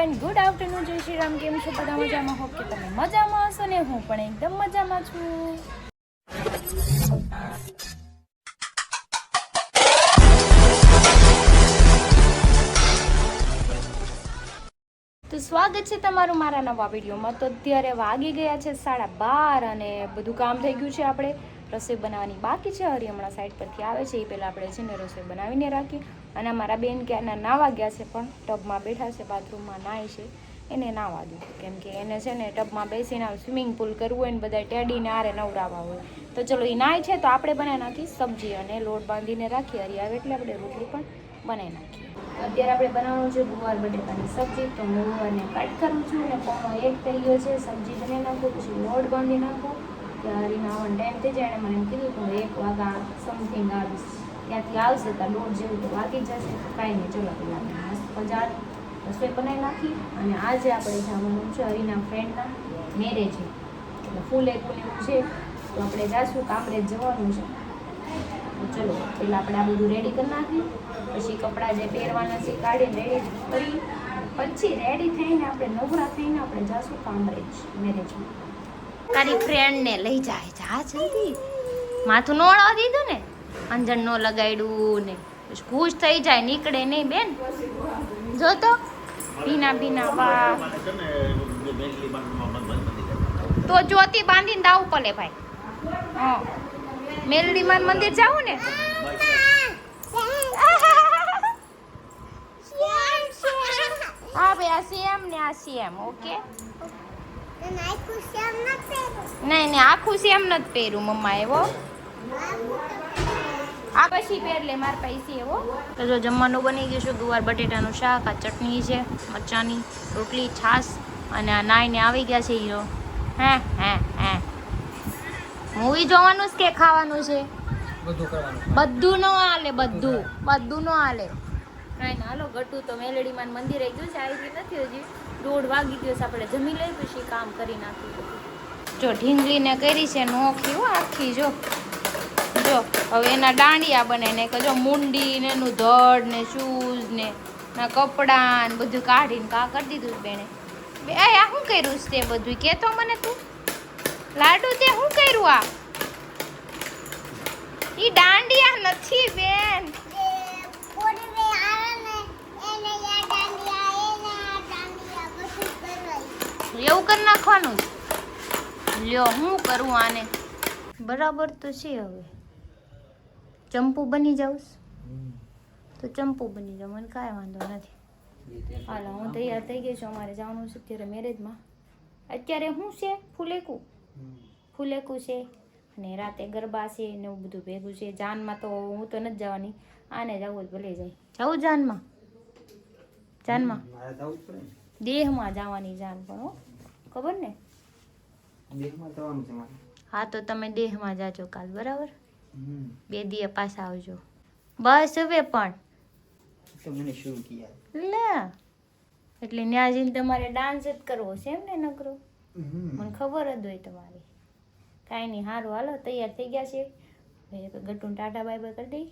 And good afternoon. જય શ્રી રામ. કેમ છો બધા? મજામાં? હોપ કે તમે મજામાં હશો ને હું પણ એકદમ મજામાં છું. તો સ્વાગત છે તમારું મારા નવા વિડીયોમાં. તો અત્યારે વાગી ગયા છે 12:30 અને બધું કામ થઈ ગયું છે. આપણે રસોઈ બનાવવાની બાકી છે. હરી હમણાં સાઈડ પરથી આવે છે, એ પહેલાં આપણે છે ને રસોઈ બનાવીને રાખી. અને અમારા બેન ક્યાંના નાવા ગયા છે, પણ ટબમાં બેઠા છે, બાથરૂમમાં નાય છે. એને નાવા દઉં કેમ કે એને છે ને ટબમાં બેસીને સ્વિમિંગ પુલ કરવું હોય ને બધા ટેડીને આરે નવડાવવા હોય. તો ચલો એ નાય છે તો આપણે બનાવી નાખી સબ્જી અને લોટ બાંધીને રાખી. હરી આવે એટલે આપણે રોટલી પણ બનાવી નાખીએ. અત્યારે આપણે બનાવવાનું છે ગુવાર બટેટાની સબ્જી. તો હું ગુવારને કટ કરું છું અને પોણો 1 થઈ ગયો છે. સબ્જી બનાવી નાખું, પછી લોટ બાંધી નાખું. ત્યાં હરીને આવવાનો ટાઈમ થઈ જાય. મને એમ કીધું કે 1 વાગ્યા સમથિંગ આવીશ. ત્યાંથી આવશે તો લોટ જેવું તો વાગી જશે. કાંઈ નહીં, ચલો પેલા મસ્ત બજાર રસોઈ બનાવી નાખી. અને આજે આપણે જવાનું છે હરીના ફ્રેન્ડના મેરેજ છે, એટલે ફૂલ એવું છે. તો આપણે જાશું, કામરેજ જવાનું છે. તો ચલો પહેલાં આપણે આ બધું રેડી કરી નાખીએ, પછી કપડાં જે પહેરવાના છે કાઢીને રેડી કરી, પછી રેડી થઈને આપણે નવરા થઈને આપણે જાશું કામરેજ મેરેજમાં. તારી ફ્રેન્ડને લઈ જાય, જા જલ્દી. માથું ન ઓળવા દીધું ને, અંજણ ન લગાડ્યું ને, પછી ખુશ થઈ જાય, નીકળે નહીં બેન. જો તો ભીના ભીના વાહ. તો જ્યોતિ બાંધીને દાવું પડે ભાઈ. હા, મેલડીમાં મંદિર જાવું ને. હા ભાઈ, આ સેમ ને આ સેમ. ઓકે, નહીં નહીં, આખું સેમ નથી પહેર્યું મમ્મા એવો. આ પછી પહેર લે મારા પૈસે એવો. તો જો જમવાનું બની ગયું છે. ગુવાર બટેટાનું શાક, આ ચટણી છે, મરચાની રોટલી, છાશ. અને આ નાઈને આવી ગયા છે હીરો. હે હે હે મૂવી જોવાનું છે કે ખાવાનું છે? બધું ન હાલે, બધું ન હાલે. કાંઈ ના, હાલો. ગટુ તો મેલડીમાં મંદિરે ગયું છે, આવી નથી હજી. 1:30 વાગી ગયો છે. આપણે જમી લઈ પછી કામ કરી નાખ્યું. જો ઢીંગલીને કરી છે નોખી હો આખી. જો જો હવે એના દાંડિયા બનાવીને કે જો મુંડી ને એનું ધડ ને શૂઝ ને ના કપડાં ને બધું કાઢીને કા કરી દીધું બેને. આ શું કર્યું છે તે બધું કે તો મને તું લાડુ તે શું કર્યું? આ ઈ દાંડિયા નથી બેન. એવું કરી નાખવાનું. લ્યો હું કરું આને. બરાબર તો છે. હવે ચંપુ બની જાઉં તો ચંપુ બની જાઉં, મને કાંઈ વાંધો નથી. હાલો, હું તૈયાર થઈ ગઈ છું. અમારે જવાનું છે અત્યારે મેરેજમાં. અત્યારે શું છે? ફૂલેકું છે અને રાતે ગરબા છે ને એવું બધું ભેગું છે. જાનમાં તો હું તો નથી જવાની, આને જવું જ ભલે જાય. જવું જાનમાં? દેહમાં જવાની જાન પણ હો, ખબર ને? હા, તો તમે દેહમાં જાજો કાલ, બરાબર? 2 દિવસ પાછા આવજો. બસ હવે પણ લે એટલે ન્યા જઈને તમારે ડાન્સ જ કરવો છે એમ ને? નકરો મને ખબર જ હોય તમારી. કાંઈ નહીં, સારું હાલો. તૈયાર થઈ ગયા છે. ગટુને ટાટા બાય બાય કરી દઈ.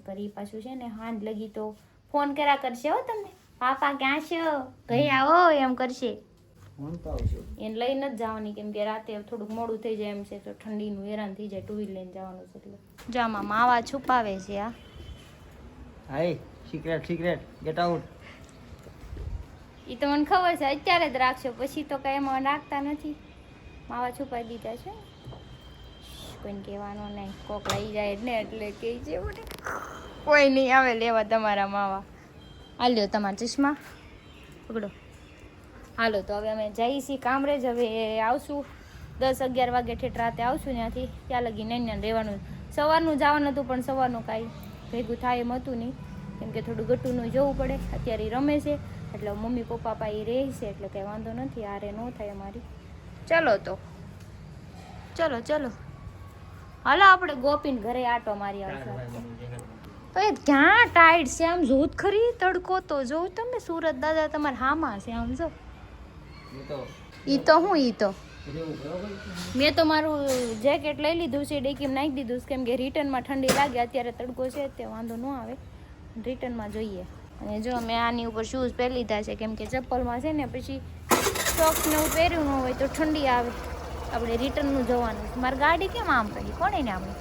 કરી પાછું છે ને હાંજ લગી તો ફોન કર્યા કરશે હો તમને. પાપા ક્યાં છો, ઘરે આવો એમ કરશે. એને લઈને જ જવાની, કેમ કે રાતે થોડુંક મોડું થઈ જાય એમ છે, તો ઠંડીનું હેરાન થઈ જાય. 2 વ્હીલ લઈને જવાનું છે એટલે. જામાં માવા છુપાવે છે. આ હાય સિક્રેટ ગેટ આઉટ. એ તો મને ખબર છે, અત્યારે જ રાખશો, પછી તો કઈ એમાં રાખતા નથી. માવા છુપાઈ દીધા છે, કોઈને કહેવાનું નહીં. કોક લઈ જાય ને એટલે કહે છે મને. કોઈ નહીં આવે લેવા તમારા માવા. હાલ્યો તમારા ચશ્મા પકડો. હાલો, તો હવે અમે જઈએ છીએ કામરેજ. હવે આવશું 10-11 વાગે ઠેઠ રાતે આવશું ત્યાંથી. ત્યાં લગી નહીં રહેવાનું. સવારનું જવાનું હતું પણ સવારનું કાંઈ ભેગું થાય એમ હતું નહીં, કેમ કે થોડું ગટુનું જોવું પડે. અત્યારે એ રમે છે એટલે મમ્મી પપ્પા પાસે રહે છે, એટલે કંઈ વાંધો નથી. આરે ન થાય અમારી. ચલો તો ચલો હાલો, આપણે ગોપીને ઘરે આટો મારી આવશું. ભાઈ ક્યાં ટાઈટ છે આમ જોત ખરી. તડકો તો જોઉં તમે. સુરત દાદા તમારે હામાં છે આમ જો. ઈ તો મેં તો મારું જેકેટ લઈ લીધું છે, ડેકીમાં નાખી દીધું છે, કેમ કે રિટર્નમાં ઠંડી લાગે. અત્યારે તડકો છે તે વાંધો ન આવે, રિટર્નમાં જોઈએ. અને જો મેં આની ઉપર શૂઝ પહેરી લીધા છે, કેમ કે ચપ્પલમાં છે ને પછી સોક્સ ને એવું પહેર્યું ન હોય તો ઠંડી આવે. આપણે રિટર્નનું જવાનું છે. મારી ગાડી કેમ આમ પડી? કોણે ને આપણે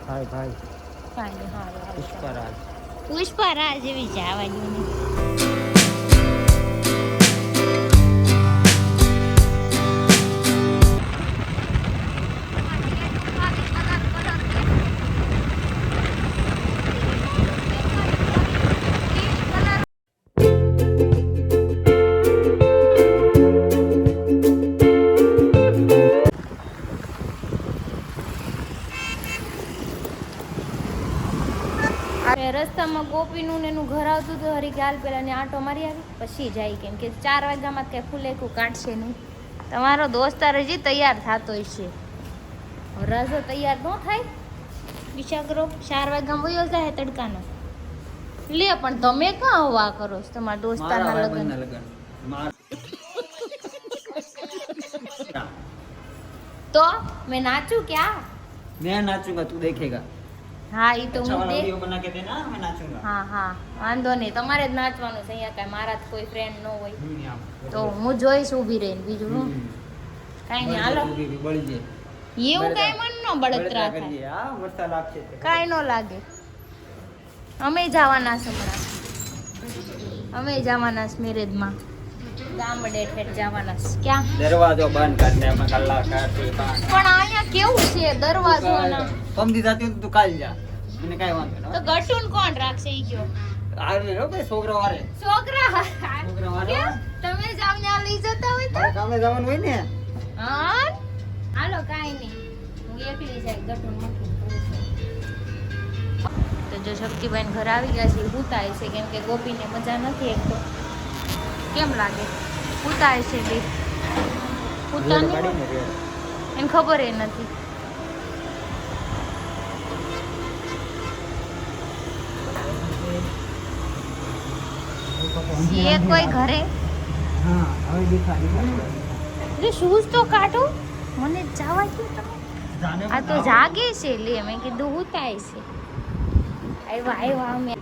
ભાઈ ભાઈ કાંઈ નહીં. હા પુષ્પરાજ પુષ્પરાજ એવી જવાની નહીં. રસ્તામાં ગોપીનું ને એનું ઘર આવતું હતું. હરી કે હાલ પેલા ને આંટો મારી આવી પછી જાય, કેમ કે 4 વાગ્યામાં કઈ ફૂલેકું કાઢશે નહીં. તમારો દોસ્તાર હજી તૈયાર થતો છે. રજો તૈયાર ન થાય વિચાર કરો. 4 વાગ્યામાં વયો જાય તડકાનો. લે પણ તમે ક્યાં હવા કરો છો તમારા દોસ્તારના લગ્ન? તો મેં નાચું ક્યાં? मैं नाचूंगा तू देखेगा. હા ઈ તો अच्छा હું वाला દેખ. वीडियो बना के देना मैं नाचूंगा. હા હા વાંધો નહીં, તમારે જ નાચવાનું છે. અહીંયા કાંઈ મારા જ કોઈ ફ્રેન્ડ ન હોય यहाँ તો હું જોઈશ ઊભી રહીને. બીજું હું કાંઈ નહીં, હાલો. बड़ी जे એવું કાંઈ મન ન બળતરા થાય, કરીએ. હા વર્ષા લાગશે કાંઈ ન લાગે. અમે જવાના છે હમણાં, અમે જવાના છે મેરેજમાં. ગામડે ઠેઠ જવાના છે. ક્યાં? दरवाजो बंद करने में कल्ला करती बाण. પણ અહીંયા કેવું છે દરવાજો ના? कम दी जाती हो तो काल जा मैंने काय वांधो તો ગટુન કોણ રાખશે ઈ કયો? आरे रो भाई छोकरा वारे છોકરા છોકરા વાળા. કેમ? તમે જ આમને આ લઈ જતા હોય તો મારે કામે જવાનું હોય ને. હા હાલો કાંઈ નહીં, હું એકલી જાય ગટુન મૂકી. તો જો શક્તિભાઈ ઘર આવી ગયા છે, હુતાય છે કેમ કે ગોપીને મજા નથી. એક તો કેમ લાગે હુતાય છે બે હુતા રેડ નહીં કાઢીને રેડ. એને ખબર એ નથી. છે કોઈ ઘરે? હા હવે દેખા એટલે શૂઝ તો કાઢો, મને જવા દો તમે. જાને આ તો જાગે છે. લે મેં કીધું હુતાય છે. આવ્યા અમે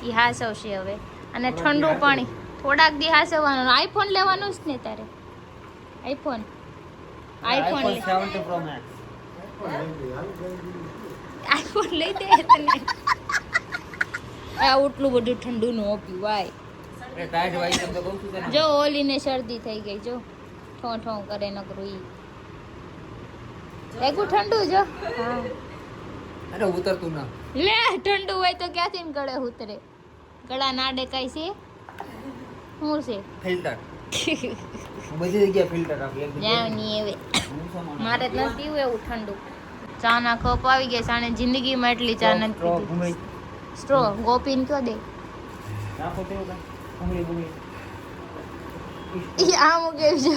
ઈ હાસવશે હવે. અને ઠંડુ પાણી થોડાક દી હાસવવાનું. આઈફોન લેવાનું જ ને તારે? IPhone iPhone 70 Pro Max. IPhone લઈ દે તને. આ એટલું બધું ઠંડુ નું ઓપ્યું ભાઈ. એ ટાઈટ વાઈ તમને કહું છું તને. જો ઓલીને શરદી થઈ ગઈ, જો ઠો ઠો કરે નકરું ઈ. એકું ઠંડુ જો. હા અરે ઉતરતું ના. લે ઠંડુ હોય તો ક્યાંથી ને ગળે ઉતરે? ગળા નાડે કઈ છે? શું છે? ફિલ્ટર બધી જગ્યાએ ફિલ્ટર આપી એક જાવ ની હવે મારે જ નથી પીવું એવું ઠંડુ. ચા ના કપ આવી ગયા છે. આને જિંદગીમાં એટલી ચા નથી પીધી. સ્ટ્રો ગોપીને કયો દે. નાખો તેવું કાંઈ ભૂંગળી ભૂંગળી. ઈ આમ કેવું છે?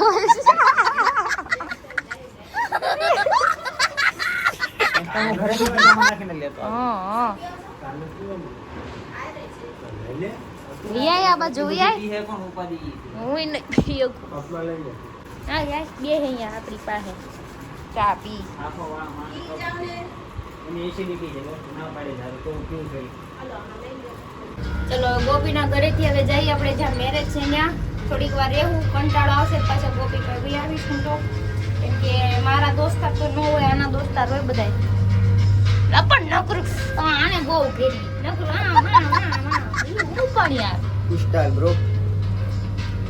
તમે ઘરે જમવા નાખીને લેતો આવો. હા વિયાય આ બાજુ વિયાય. ઈ હે કોણ ઉપાધિ ઈ. હું નહીં પી શકું. હા યાર બે અહીંયા આપણી પાસે ચા પી. આખો વાળા માણસ એને એસી નીકળી જાય ના પાડે જાય તો કેવું કરી. ચલો ગોપીના ઘરેથી હવે જઈએ આપણે જ્યાં મેરેજ છે ત્યાં. થોડીક વાર રહેવું, કંટાળો આવશે પાછા ગોપી કરી આવીશું. તો કેમ કે મારા દોસ્તાર તો ન હોય, આના દોસ્તાર હોય બધાય. પણ નકરું આને બહુ ઘેરી નકરું હું પણ યાર સ્ટાઇલ બ્રો.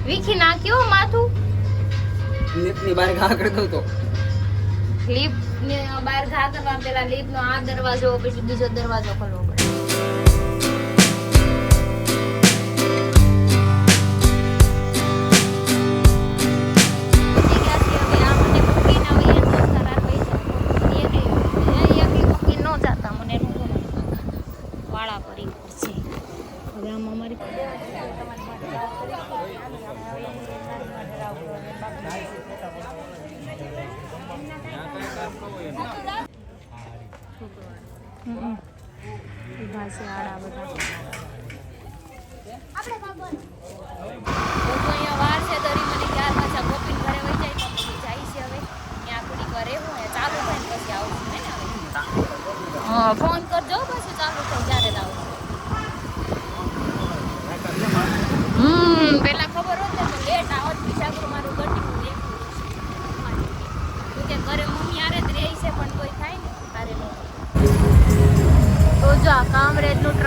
વીખી નાખ્યો માથું. લીપની બહાર ઘા કરી દઉં તો લીપ ને બહાર ઘા કરવા પેલા લીપ નો આ દરવાજો પછી બીજો દરવાજો ખોલવો પડે. વાળા પરી પડશે હવે આમ અમારી ભાષે આડા બધા અહીંયા વાર છે તરી મને ક્યાર પાછા ગોપીન ઘરે વહી જાય તો પછી જાય છે હવે ત્યાં થોડીક વાર રહેવું ચાલુ થાય ને પછી આવું ને હવે હા ફોન કરજો પછી ચાલુ થાય જ્યારે જ આવું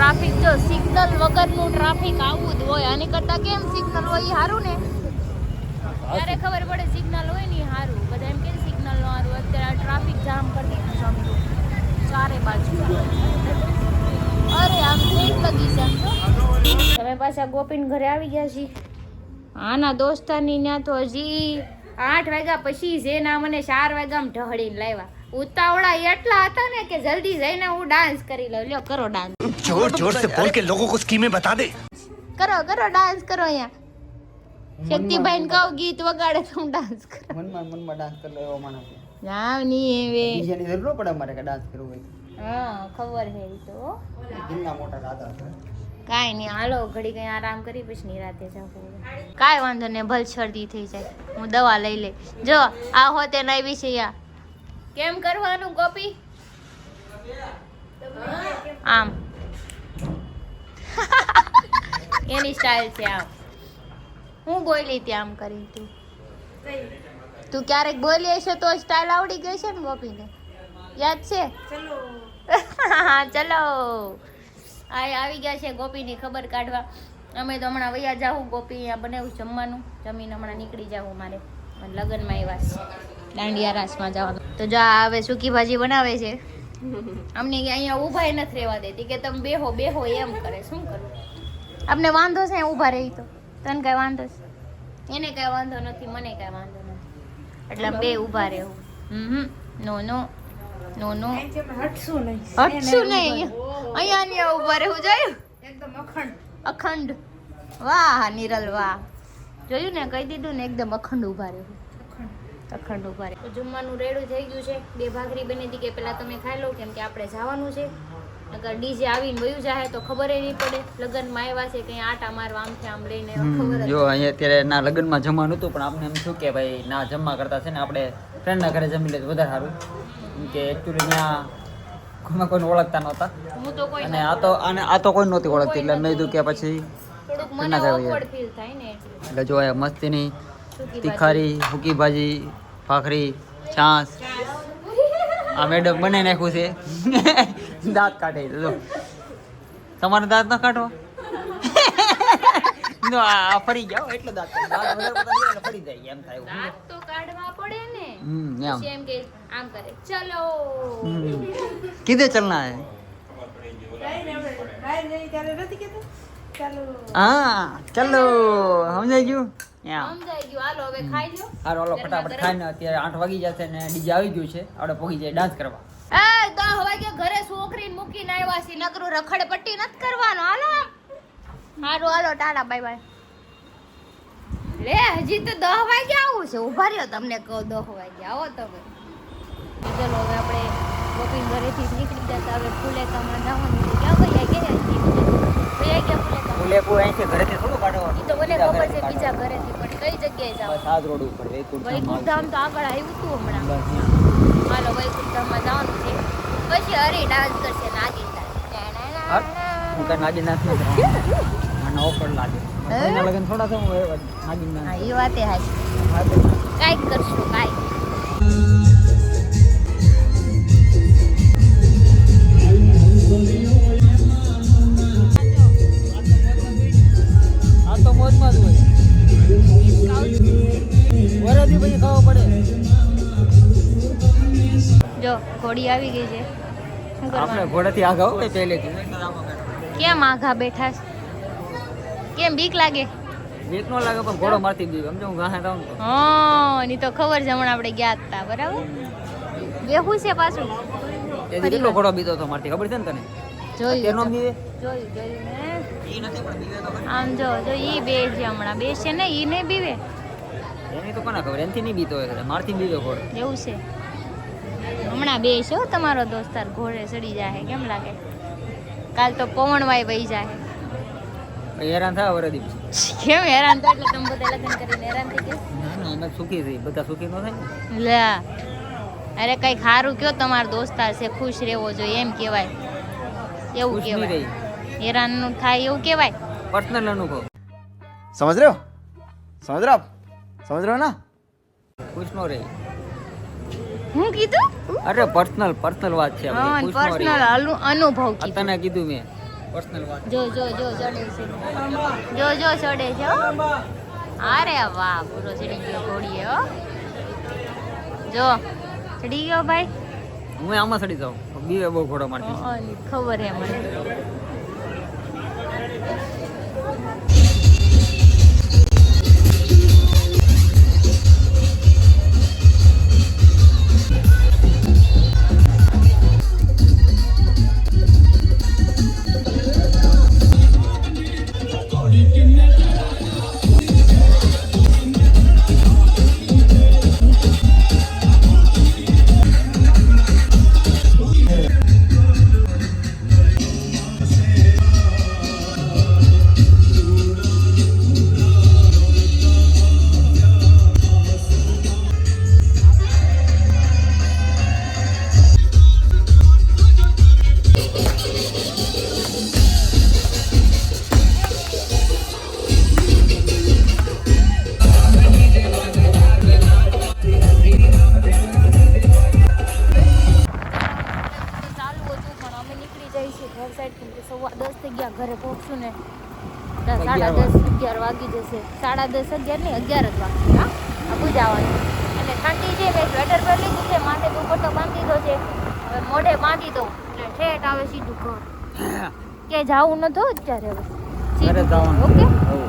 ટ્રાફિક જો સિગ્નલ વગરનું ટ્રાફિક આવું જ હોય. આની કરતા કેમ સિગ્નલ હોય ઈ સારું ને, ત્યારે ખબર પડે સિગ્નલ હોય ને ઈ સારું. બધા એમ કે સિગ્નલ નો સારું, અત્યારે ટ્રાફિક જામ કરી દીધું સમજો ચારે બાજુ. અરે આમ ટ્રેન લગી છે આમ તો. તમે પાછા ગોપીન ઘરે આવી ગયા છી. આના દોસ્તારની ત્યાં તો હજી 8 વાગ્યા પછી જે ના મને 4 વાગ્યામાં ઢહડીને લાવ્યા. ઉતાવળા એટલા હતા ને કે જલ્દી જઈને હું ડાન્સ કરી લઉં. લ્યો કરો ડાન્સ, जोर जोर से बोल के लोगों को स्कीमें बता दे. કરો ડાન્સ કરો. અહીંયા શક્તિભાઈ ને કહું ગીત વગાડે તો હું ડાન્સ કરું. મનમાં ડાન્સ કરી લો એવો માણસ છે. જાવ ની હવે ડીજે ની જરૂર ન પડે અમારે કે ડાન્સ કરવું હોય હા ખબર હે ઈ તો. દિલના મોટા દાદા છે. કાંઈ નહીં, હાલો ઘડી કઈ આરામ કરી પછી નિરાતે જાવું. કાંઈ વાંધો નહીં, ભલ શરદી થઈ જાય, હું દવા લઈ લે. જો આ હોતે નાઈ છે યા. કેમ કરવાનું ગોપી? આમ એની સ્ટાઇલ છે આમ. હું બોલી ત્યાં આમ કરી તું ક્યારેક બોલી હશે તો સ્ટાઇલ આવડી ગઈ છે ને ગોપીને, યાદ છે? ચલો આવી ગયા છે ગોપીની ખબર કાઢવા. અમે તો હમણાં વૈયા જાઉં, ગોપી અહીંયા બનાવ્યું જમવાનું, જમીન હમણાં નીકળી જાઉં. મારે લગ્નમાં આવ્યા છે, દાંડિયા રાસમાં જવાનું. તો જો હવે સૂકી ભાજી બનાવે છે. અમને અહીંયા ઊભા નથી રહેવા દેતી કે તમે બેહો એમ કરે. શું કરું, અમને વાંધો છે ઊભા રહી તો? તને કાંઈ વાંધો છે? એને કાંઈ વાંધો નથી, મને કાંઈ વાંધો નથી, એટલે અમે બે ઊભા રહેવું. નો હટશું નહીં. અહીંયા ઊભા રહેવું જોયું, એકદમ અખંડ. વાહ નિરલ વાહ, જોયું ને, કહી દીધું ને, એકદમ અખંડ ઊભા રહેવું. અખંડ ઊભા રહે. જમવાનું રેડું થઈ ગયું છે. 2 ભાખરી બની હતી કે પેલા તમે ખાઈ લો, કેમ કે આપણે જવાનું છે. અગર ડીજે આવીને વયું જાય તો ખબર નહીં પડે. લગ્નમાં આવ્યા છે કંઈ આટા મારવા આમથી આમ લઈને ખબર જો અહીંયા અત્યારે ના લગ્નમાં જમવાનું હતું, પણ આપણે એમ શું કે ભાઈ ના જમવા કરતા છે ને આપણે ફ્રેન્ડના ઘરે જમી લે તો વધારે સારું. કેમ કે એકચ્યુઅલી ત્યાં કોઈને ઓળખતા નહોતા, હું તો કોઈ અને આ તો કોઈ નહોતી ઓળખતી, એટલે મેં કીધું કે પછી થોડુંક મને awkward feel થાય ને એટલે જો આ મસ્તીની તીખારી, સૂકી ભાજી, ભાખરી, છાશ. આ મેડમ બને નાખ્યું છે. દાંત કાઢે જો તમારે દાંત ના કાઢવા આ ફરી જાઓ એટલે દાંત ફરી જાય એમ થાય. દાંત તો કાઢવા પડે ને. એમ પછી એમ કે આમ કરે ચલો. કીધે ચલના હે હા ચલો સમજાઈ ગયું. સમજાઈ ગયું. હાલો હવે ખાઈ લો. હાલો હાલો ફટાફટ ખાઈને અત્યારે 8 વાગી જશે ને ડીજે આવી ગયું છે, આપણે પહોંચી જાય ડાન્સ કરવા. એ 10 વાગે ઘરે છોકરીને મૂકીને આવ્યા છે, નકરું રખડપટ્ટી નથી કરવાનો. હાલો હાલો ટાટા બાય બાય. લે હજી તો 10 વાગે આવું છે. ઉભા રહ્યો, તમને કહો 10 વાગે આવો તમે. ચલો હવે આપણે ગોપીન ઘરેથી નીકળી જતા. હવે ફુલેકામાં જવાનું છે. ક્યાં ગયા ફુલેકુ અહીંથી ઘરેથી થોડું કાઢવાનું. ઈ તો મને ખબર છે બીજા ઘરેથી, પણ કઈ જગ્યાએ જાવ? બસ આ જ રોડ ઉપર વૈકુંઠધામ તો આગળ આવ્યું હતું હમણાં. હાલો વૈકુંઠધામમાં જવાનું છે. પછી હરી ડાન્સ કરશે નાગીનદાસ. હું કઈ નાગીનાથ નથી, મને ઓફર લાગે. એના લગન થોડા તો હું નાગીનાથ. હા એ વાતે હાચી. કાંઈક કરશું કાંઈક. આ તો મોજમાં જ હોય. વરદી પછી ખાવા પડે. જો ઘોડી આવી ગઈ છે. શું આપણે કરવાનું? ઘોડાથી આગળ હોય પહેલેથી. કેમ આઘા બેઠા છે? કેમ બીક લાગે? બીક નો લાગે, પણ ઘોડો મારતી જ સમજો હું ગાહે રહું તો. હા ની તો ખબર છે, હમણાં આપણે ગયા હતા બરાબર. બેહું છે પાછું. તેથી કેટલો ઘોડો બીતો હતો મારતી, ખબર છે ને તને? તેનો જોયું બીવે જોયું ને. ઈ નથી, પણ બીવે તો ખરી. આમ જો ઈ બે છે હમણાં બે છે ને, ઈ નહીં બીવે. એની તો કોને ખબર, એનથી નહીં બીતો હોય, મારથી બીજો ઘોડો. એવું છે. હમણાં બે છે હો તમારો દોસ્તાર, ઘોડે ચડી જાય. કેમ લાગે? કાલ તો પવનવાય વહી જાય. હેરાન થાય વરદી પછી. કેમ હેરાન થાય? એટલે તમે બધા લગ્ન કરીને હેરાન થઈ ગયા? ના ના, અમે સુખી થઈ, બધા સુખી ન થાય ને. લે અરે કઈ ખારું કયો, તમારો દોસ્તાર છે, ખુશ રહેવો જોઈએ એમ કહેવાય. એવું ખુશ નહીં કહેવાય. રહી, હેરાન નું થાય એવું કહેવાય. પર્સનલ અનુભવ. समझ रहे हो समझ रहे हो आप समझ रहे हो ना ખુશ નો રહી. હું કીધું? અરે પર્સનલ વાત છે આપણી, ખુશ નો રહી. પર્સનલ અનુભવ આ કીધું. તને કીધું મેં. પર્સનલ વાત જો ચડે છે જો ચડે છે હો. અરે વાહ પૂરો ચડી ગયો ઘોડીએ હો. જો ચડી ગયો ભાઈ. હું આમાં ચડી જાઉં બીવે બહુ ઘોડો મારતી ખબર હે મને. ઘર સાઈડ કેમ કે 10:15 થઈ ગયા ઘરે પહોંચશું ને 10:30 11 વાગી જશે 10:30 11 નહીં 11 જ વાગશે હા આબુ જવાનું એટલે ઠંડી છે મેં સ્વેટર પહેરી લીધું છે માથે દુપટ્ટો બાંધી દીધો છે હવે મોઢે બાંધી દઉં એટલે ઠેઠ આવે સીધું ઘર કે જાવું નતું અત્યારે હવે ઘરે જવાનું ઓકે હવ